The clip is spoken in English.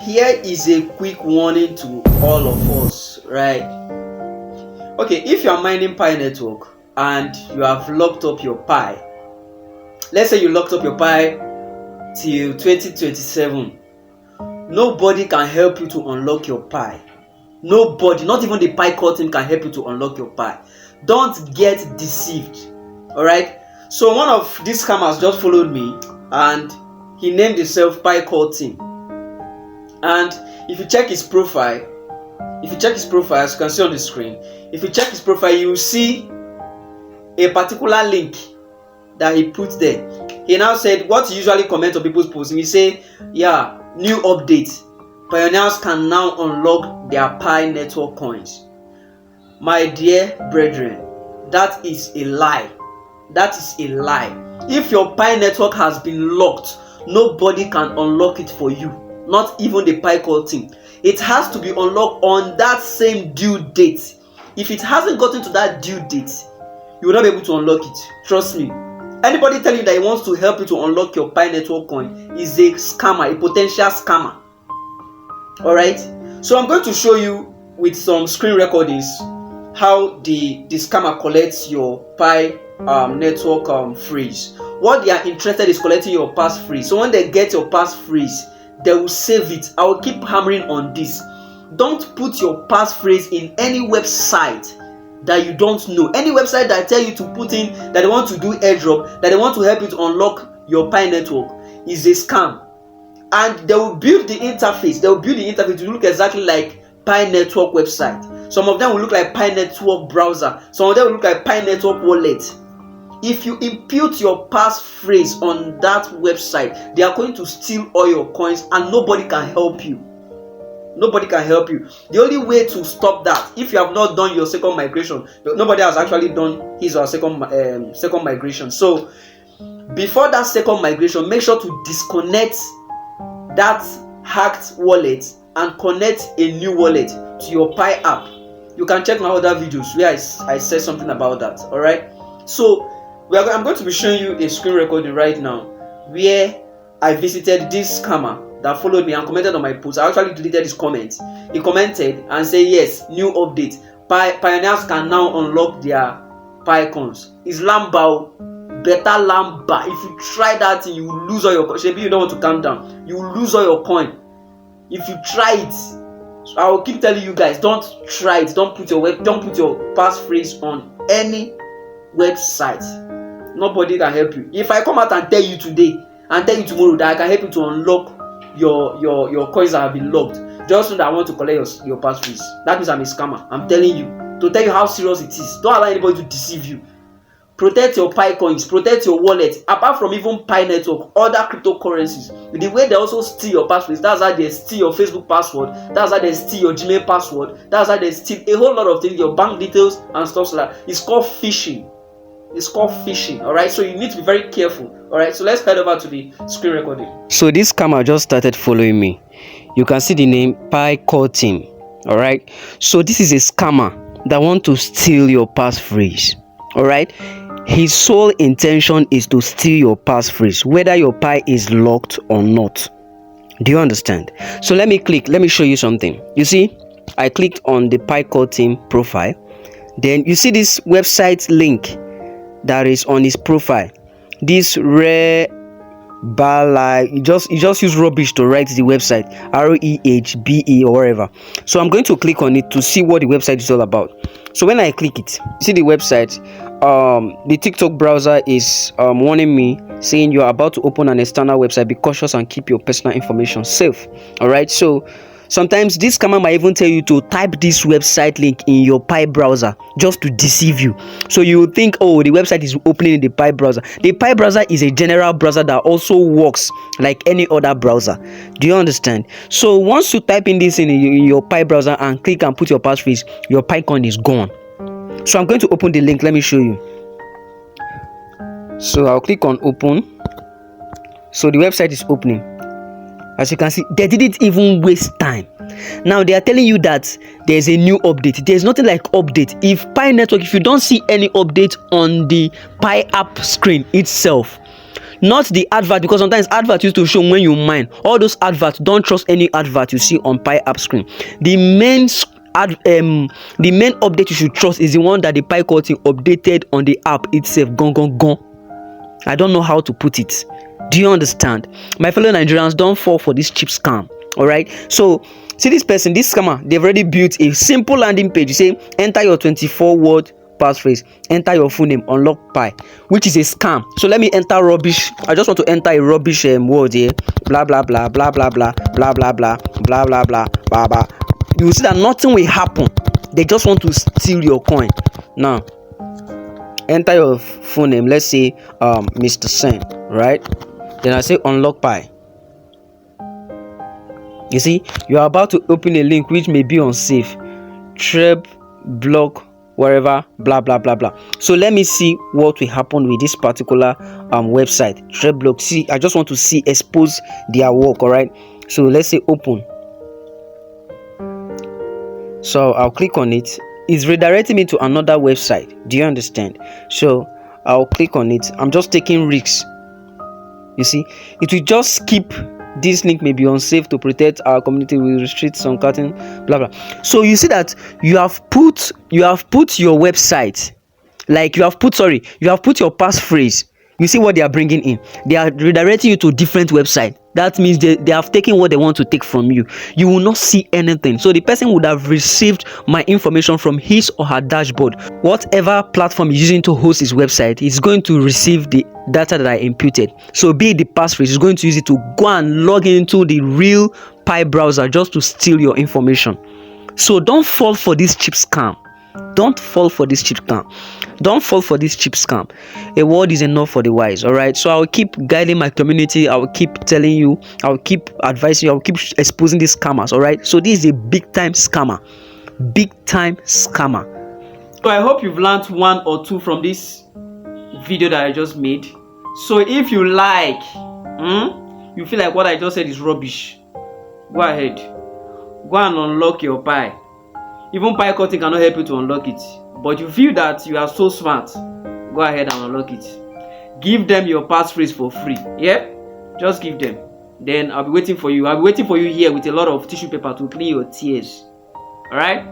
Here is a quick warning to all of us, right? Okay, if you are mining Pi network and you have locked up your Pi, let's say you locked up your Pi till 2027, nobody can help you to unlock your Pi. Nobody, not even the Pi core team, can help you to unlock your Pi. Don't get deceived. Alright? So one of these scammers just followed me and he named himself Pi core team. And if you check his profile, as you can see on the screen, if you check his profile, you will see a particular link that he put there. He now said what he usually comments on people's posts. He say, yeah, new update. Pioneers can now unlock their Pi network coins. My dear brethren, that is a lie. That is a lie. If your Pi network has been locked, nobody can unlock it for you. Not even the Pi core team. It has to be unlocked on that same due date. If it hasn't gotten to that due date, you will not be able to unlock it. Trust me. Anybody telling you that he wants to help you to unlock your Pi network coin is a scammer, a potential scammer. Alright? So I'm going to show you with some screen recordings how the scammer collects your Pi network freeze. What they are interested is collecting your pass freeze. So when they get your pass freeze, they will save it. I will keep hammering on this. Don't put your passphrase in any website that you don't know. Any website that tell you to put in that they want to do airdrop, that they want to help you to unlock your Pi network is a scam. And they will build the interface. They will build the interface to look exactly like Pi network website. Some of them will look like Pi network browser. Some of them will look like Pi network wallet. If you impute your passphrase on that website, they are going to steal all your coins and nobody can help you. Nobody can help you. The only way to stop that, if you have not done your second migration, nobody has actually done his or second migration. So before that second migration, make sure to disconnect that hacked wallet and connect a new wallet to your Pi app. You can check my other videos where I said something about that. All right. So I'm going to be showing you a screen recording right now where I visited this scammer that followed me and commented on my post. I actually deleted his comments. He commented and said, yes, new update. Pioneers can now unlock their Pi coins. It's Lamba, better Lamba. If you try that thing, you will lose all your coins. Maybe you don't want to calm down. You will lose all your coin. If you try it, so I will keep telling you guys, don't try it. Don't put your passphrase on any website. Nobody can help you. If I come out and tell you today and tell you tomorrow that I can help you to unlock your coins that have been locked, just know that I want to collect your passphrase. That means I'm a scammer. I'm telling you, to tell you how serious it is. Don't allow anybody to deceive you. Protect your Pi coins, protect your wallet. Apart from even Pi network, other cryptocurrencies, the way they also steal your passphrase, that's how they steal your Facebook password, that's how they steal your Gmail password, that's how they steal a whole lot of things, your bank details and stuff like that. It's called phishing. It's called phishing. Alright, so you need to be very careful. Alright, so let's head over to the screen recording. So this scammer just started following me. You can see the name Pi core team. Alright, so this is a scammer that want to steal your passphrase. Alright, his sole intention is to steal your passphrase, whether your Pi is locked or not. Do you understand? So let me show you something. You see, I clicked on the Pi core team profile. Then you see this website link that is on his profile. This rare bar, you just use rubbish to write the website, REHBE or whatever. So I'm going to click on it to see what the website is all about. So when I click it, see the website, the TikTok browser is warning me, saying you are about to open an external website. Be cautious and keep your personal information safe. All right, so sometimes this scammer might even tell you to type this website link in your Pi browser just to deceive you. So you would think, oh, the website is opening in the Pi browser. The Pi browser is a general browser that also works like any other browser. Do you understand? So once you type in this in your Pi browser and click and put your passphrase, your Pi coin is gone. So I'm going to open the link. Let me show you. So I'll click on open. So the website is opening. As you can see, they didn't even waste time. Now they are telling you that there's a new update. There's nothing like update. If Pi network, if you don't see any update on the Pi app screen itself, not the advert, because sometimes advert used to show when you mine. All those adverts, don't trust any advert you see on Pi app screen. The main update you should trust is the one that the Pi core team updated on the app itself. Gone. I don't know how to put it. Do you understand? My fellow Nigerians, don't fall for this cheap scam. All right, so see this person, this scammer, they've already built a simple landing page. You say enter your 24-word passphrase, enter your full name, unlock Pi, which is a scam. So let me enter rubbish. I just want to enter a rubbish word here, blah blah blah blah blah blah blah blah blah blah blah blah blah blah. You will see that nothing will happen. They just want to steal your coin. Now enter your full name, let's say Mr. Sen, right? Then I say unlock Pi. You see, you are about to open a link which may be unsafe. Treb, block, wherever, blah blah blah blah. So let me see what will happen with this particular website. Treb block. See, I just want to see expose their work. All right. So let's say open. So I'll click on it. It's redirecting me to another website. Do you understand? So I'll click on it. I'm just taking risks. You see, it will just skip. This link may be unsafe to protect our community. We restrict some cutting, blah blah. So you see that you have put your website, like you have put your passphrase. You see what they are bringing in? They are redirecting you to a different website. That means they have taken what they want to take from you. You will not see anything. So the person would have received my information from his or her dashboard. Whatever platform is using to host his website is going to receive the data that I imputed. So be it the passphrase, is going to use it to go and log into the real Pi browser just to steal your information. So don't fall for this cheap scam. Don't fall for this cheap scam. Don't fall for this cheap scam. A word is enough for the wise. All right. So I will keep guiding my community. I will keep telling you. I will keep advising you. I will keep exposing these scammers. All right. So this is a big time scammer. Big time scammer. So I hope you've learned one or two from this video that I just made. So if you like, you feel like what I just said is rubbish, go ahead. Go and unlock your Pi. Even Pi cutting cannot help you to unlock it. But you feel that you are so smart, go ahead and unlock it. Give them your passphrase for free. Yeah? Just give them. Then I'll be waiting for you. I'll be waiting for you here with a lot of tissue paper to clean your tears. Alright?